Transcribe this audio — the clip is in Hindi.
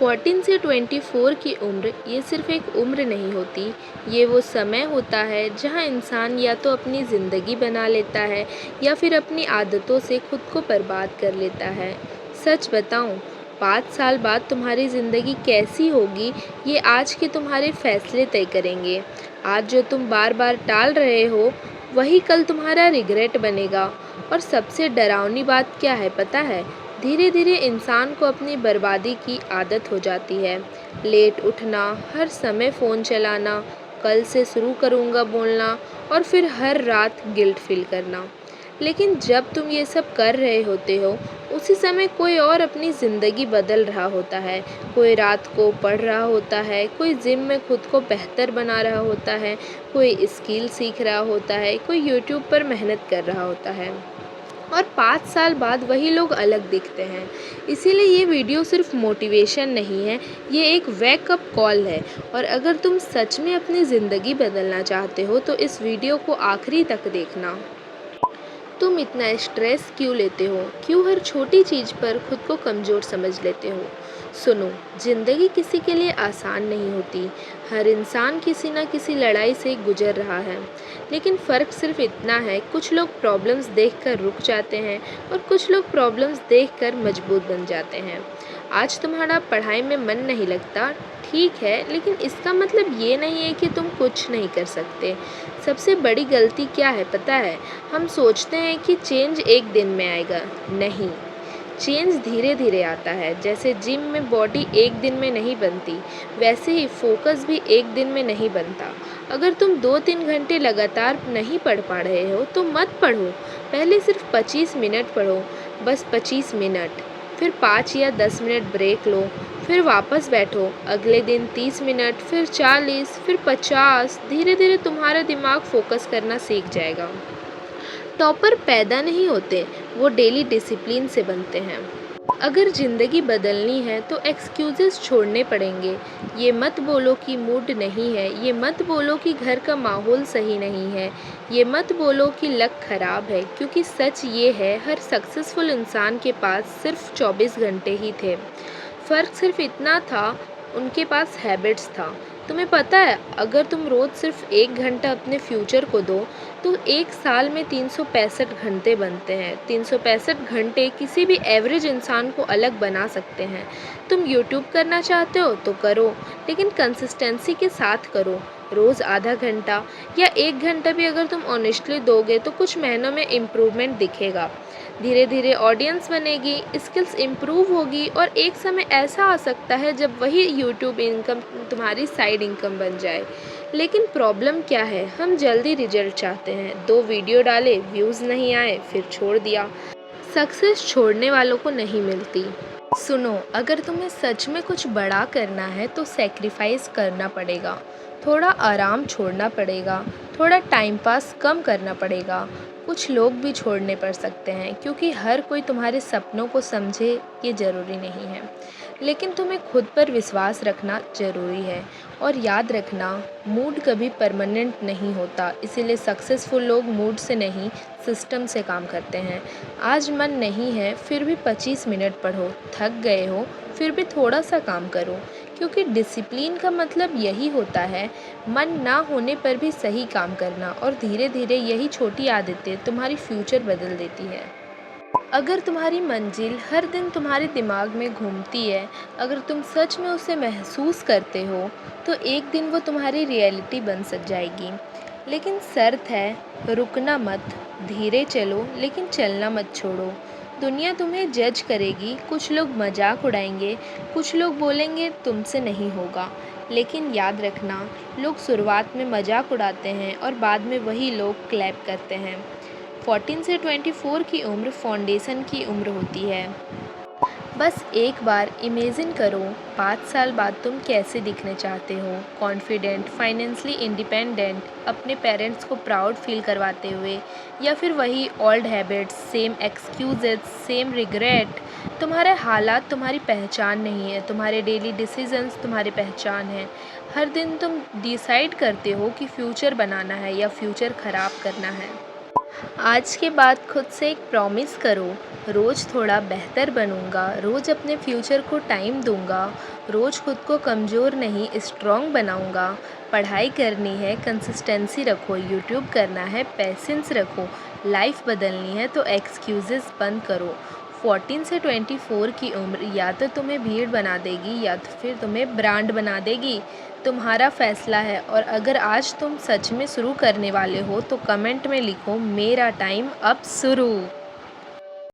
14 से 24 की उम्र ये सिर्फ़ एक उम्र नहीं होती, ये वो समय होता है जहाँ इंसान या तो अपनी ज़िंदगी बना लेता है या फिर अपनी आदतों से खुद को बर्बाद कर लेता है। सच बताऊँ, 5 साल बाद तुम्हारी ज़िंदगी कैसी होगी, ये आज के तुम्हारे फ़ैसले तय करेंगे। आज जो तुम बार-बार टाल रहे हो, वही कल तुम्हारा रिग्रेट बनेगा। और सबसे डरावनी बात क्या है पता है? धीरे धीरे इंसान को अपनी बर्बादी की आदत हो जाती है। लेट उठना, हर समय फ़ोन चलाना, कल से शुरू करूँगा बोलना और फिर हर रात गिल्ट फील करना। लेकिन जब तुम ये सब कर रहे होते हो, उसी समय कोई और अपनी ज़िंदगी बदल रहा होता है। कोई रात को पढ़ रहा होता है, कोई जिम में खुद को बेहतर बना रहा होता है, कोई स्किल सीख रहा होता है, कोई यूट्यूब पर मेहनत कर रहा होता है। और 5 साल बाद वही लोग अलग दिखते हैं। इसीलिए ये वीडियो सिर्फ मोटिवेशन नहीं है, ये एक वेकअप कॉल है। और अगर तुम सच में अपनी ज़िंदगी बदलना चाहते हो तो इस वीडियो को आखिरी तक देखना। तुम इतना स्ट्रेस क्यों लेते हो? क्यों हर छोटी चीज़ पर खुद को कमज़ोर समझ लेते हो? सुनो, ज़िंदगी किसी के लिए आसान नहीं होती। हर इंसान किसी न किसी लड़ाई से गुजर रहा है। लेकिन फ़र्क सिर्फ इतना है, कुछ लोग प्रॉब्लम्स देखकर रुक जाते हैं और कुछ लोग प्रॉब्लम्स देखकर मजबूत बन जाते हैं। आज तुम्हारा पढ़ाई में मन नहीं लगता, ठीक है, लेकिन इसका मतलब ये नहीं है कि तुम कुछ नहीं कर सकते। सबसे बड़ी गलती क्या है पता है? हम सोचते हैं कि चेंज एक दिन में आएगा। नहीं, चेंज धीरे धीरे आता है। जैसे जिम में बॉडी एक दिन में नहीं बनती, वैसे ही फोकस भी एक दिन में नहीं बनता। अगर तुम 2-3 घंटे लगातार नहीं पढ़ पा रहे हो तो मत पढ़ो। पहले सिर्फ 25 मिनट पढ़ो, बस 25 मिनट। फिर 5 या 10 मिनट ब्रेक लो, फिर वापस बैठो। अगले दिन 30 मिनट, फिर 40, फिर 50। धीरे धीरे तुम्हारा दिमाग फोकस करना सीख जाएगा। टॉपर पैदा नहीं होते, वो डेली डिसिप्लिन से बनते हैं। अगर ज़िंदगी बदलनी है तो एक्सक्यूज़ेस छोड़ने पड़ेंगे। ये मत बोलो कि मूड नहीं है, ये मत बोलो कि घर का माहौल सही नहीं है, ये मत बोलो कि लक ख़राब है, क्योंकि सच ये है, हर सक्सेसफुल इंसान के पास सिर्फ 24 घंटे ही थे। फ़र्क सिर्फ इतना था, उनके पास हैबिट्स था। तुम्हें पता है, अगर तुम रोज़ सिर्फ 1 घंटा अपने फ्यूचर को दो तो एक साल में 365 घंटे बनते हैं। 365 घंटे किसी भी एवरेज इंसान को अलग बना सकते हैं। तुम यूट्यूब करना चाहते हो तो करो, लेकिन कंसिस्टेंसी के साथ करो। रोज़ आधा घंटा या 1 घंटा भी अगर तुम ऑनेस्टली दोगे तो कुछ महीनों में इम्प्रूवमेंट दिखेगा। धीरे धीरे ऑडियंस बनेगी, स्किल्स इम्प्रूव होगी और एक समय ऐसा आ सकता है जब वही यूट्यूब इनकम तुम्हारी साइड इनकम बन जाए। लेकिन प्रॉब्लम क्या है? हम जल्दी रिजल्ट चाहते हैं। 2 वीडियो डाले, व्यूज़ नहीं आए, फिर छोड़ दिया। सक्सेस छोड़ने वालों को नहीं मिलती। सुनो, अगर तुम्हें सच में कुछ बड़ा करना है तो सैक्रिफाइस करना पड़ेगा। थोड़ा आराम छोड़ना पड़ेगा, थोड़ा टाइम पास कम करना पड़ेगा। कुछ लोग भी छोड़ने पड़ सकते हैं, क्योंकि हर कोई तुम्हारे सपनों को समझे ये ज़रूरी नहीं है। लेकिन तुम्हें खुद पर विश्वास रखना ज़रूरी है। और याद रखना, मूड कभी परमानेंट नहीं होता, इसीलिए सक्सेसफुल लोग मूड से नहीं, सिस्टम से काम करते हैं। आज मन नहीं है, फिर भी 25 मिनट पढ़ो। थक गए हो, फिर भी थोड़ा सा काम करो, क्योंकि डिसिप्लिन का मतलब यही होता है, मन ना होने पर भी सही काम करना। और धीरे धीरे यही छोटी आदतें तुम्हारी फ्यूचर बदल देती है। अगर तुम्हारी मंजिल हर दिन तुम्हारे दिमाग में घूमती है, अगर तुम सच में उसे महसूस करते हो, तो एक दिन वो तुम्हारी रियलिटी बन सक जाएगी। लेकिन शर्त है, रुकना मत, धीरे चलो, लेकिन चलना मत छोड़ो। दुनिया तुम्हें जज करेगी, कुछ लोग मजाक उड़ाएंगे, कुछ लोग बोलेंगे तुमसे नहीं होगा। लेकिन याद रखना, लोग शुरुआत में मजाक उड़ाते हैं और बाद में वही लोग क्लैप करते हैं। 14 से 24 की उम्र फाउंडेशन की उम्र होती है। बस एक बार इमेजिन करो, 5 साल बाद तुम कैसे दिखने चाहते हो? कॉन्फिडेंट, फाइनेंशियली इंडिपेंडेंट, अपने पेरेंट्स को प्राउड फील करवाते हुए, या फिर वही old habits, same excuses, same regret? तुम्हारे हालात तुम्हारी पहचान नहीं है, तुम्हारे डेली डिसीजंस तुम्हारी पहचान है। हर दिन तुम डिसाइड करते हो कि फ्यूचर बनाना है या फ्यूचर ख़राब करना है। आज के बाद खुद से एक प्रॉमिस करो, रोज़ थोड़ा बेहतर बनूंगा, रोज़ अपने फ्यूचर को टाइम दूंगा, रोज़ खुद को कमज़ोर नहीं स्ट्रॉन्ग बनाऊंगा। पढ़ाई करनी है कंसिस्टेंसी रखो, यूट्यूब करना है पेशेंस रखो, लाइफ बदलनी है तो एक्सक्यूज़ेस बंद करो। 14 से 24 की उम्र या तो तुम्हें भीड़ बना देगी या तो फिर तुम्हें ब्रांड बना देगी। तुम्हारा फैसला है, और अगर आज तुम सच में शुरू करने वाले हो तो कमेंट में लिखो मेरा टाइम अब शुरू।